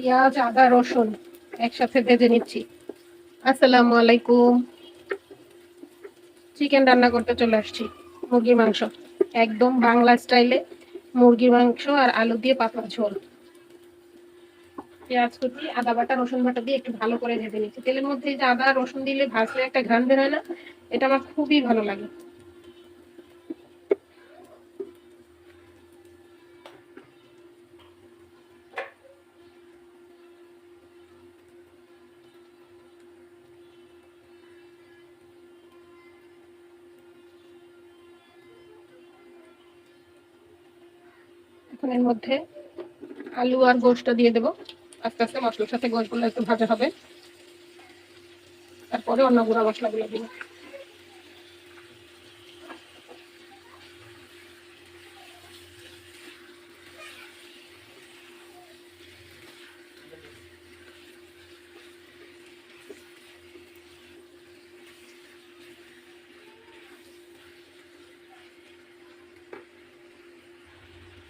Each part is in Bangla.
পেঁয়াজ আদা রসুন একসাথে ভেজে নিচ্ছি। আসসালামু আলাইকুম। চিকেন রান্না করতে চলে আসছি। মুরগির মাংস, একদম বাংলা স্টাইলে মুরগির মাংস আর আলু দিয়ে পাতলা ঝোল। পেঁয়াজ কুচি আদা বাটা রসুন বাটা দিয়ে একটু ভালো করে ভেজে নিচ্ছি। তেলের মধ্যে যে আদা রসুন দিলে ভাজলে একটা ঘ্রাণ বের হয় না, এটা আমার খুবই ভালো লাগে। এখন এর মধ্যে আলু আর গোশটা দিয়ে দেবো। আস্তে আস্তে মশলার সাথে গোশগুলো একটু ভাজা হবে, তারপরে অন্য গুঁড়া মশলাগুলো দিব।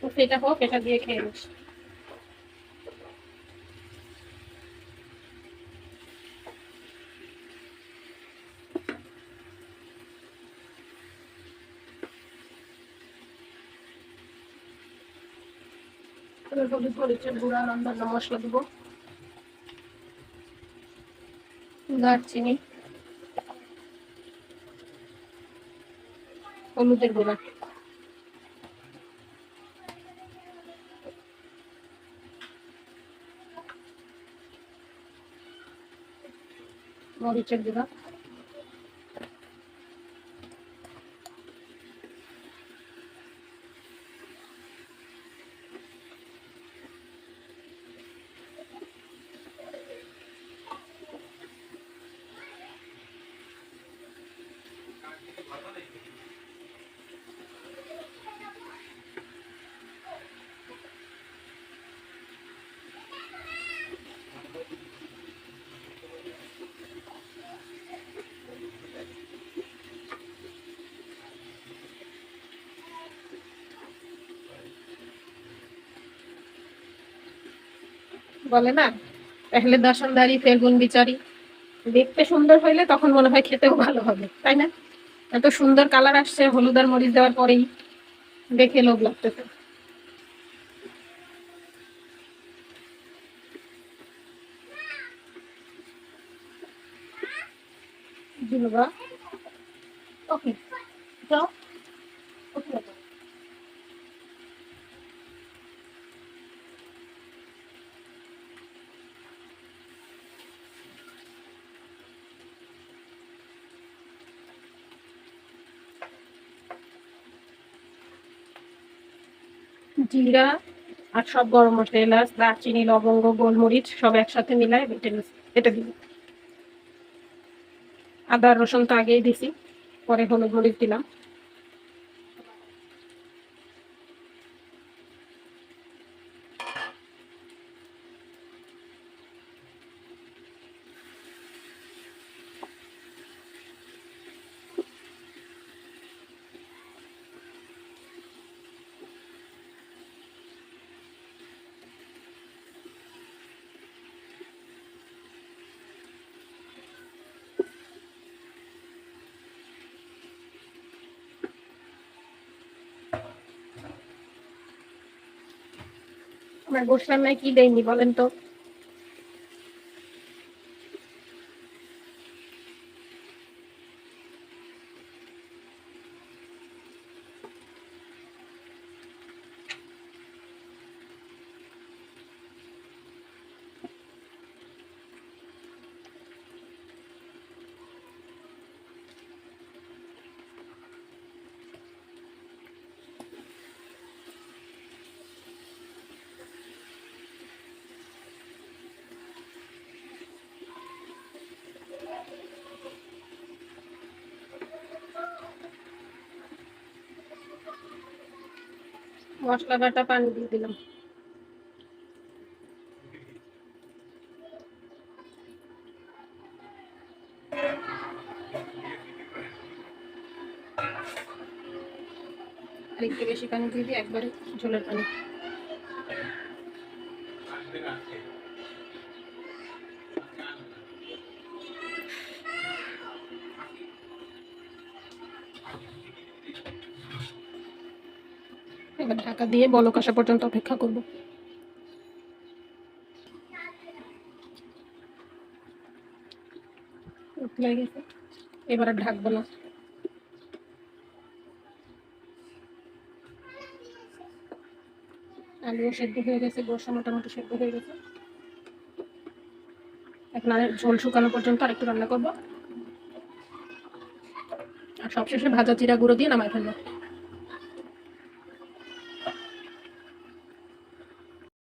তো সেটা হোক, এটা দিয়ে খেয়ে নিস। হলুদ মরিচের গুঁড়া অন্যান্য মশলা দিব, দারচিনি, হলুদের গুঁড়া, মরিচের গুঁড়া, বলে না পেহলে দর্শনদারি ফের গুণ বিচারি। দেখতে সুন্দর হইলে তখন মনে হয় খেতেও ভালো হবে, তাই না? এত সুন্দর কালার আসছে হলুদ আর মরিচ দেওয়ার পরেই, দেখে লোভ লাগতেছে। জিলবা, ওকে, যাও, ওকে। জিরা আর সব গরম মশলা, এলাচ দারচিনি লবঙ্গ গোলমরিচ সব একসাথে মিলায় বেটে নিচ্ছি, এটা দিব। আদা রসুন তো আগেই দিছি, পরে হলুদ মরিচ দিলাম। আমার গোশ রান্নায় কি দেয়নি বলেন তো? মশলা বাটা পানি দিয়ে দিলাম। আর একটু বেশি পানি দিয়ে দিই, একবারে ঝোলের পানি। এবার ঢাকা দিয়ে বলক আসা পর্যন্ত অপেক্ষা করব। উতলে গেছে, এবার আর ঢাকবো না। আলুও সেদ্ধ হয়ে গেছে, গোশা মোটামুটি সেদ্ধ হয়ে গেছে। এখন আর ঝোল শুকানো পর্যন্ত আরেকটু রান্না করবো, আর সবশেষে ভাজা জিরা গুঁড়ো দিয়ে নামাই ফেলবো।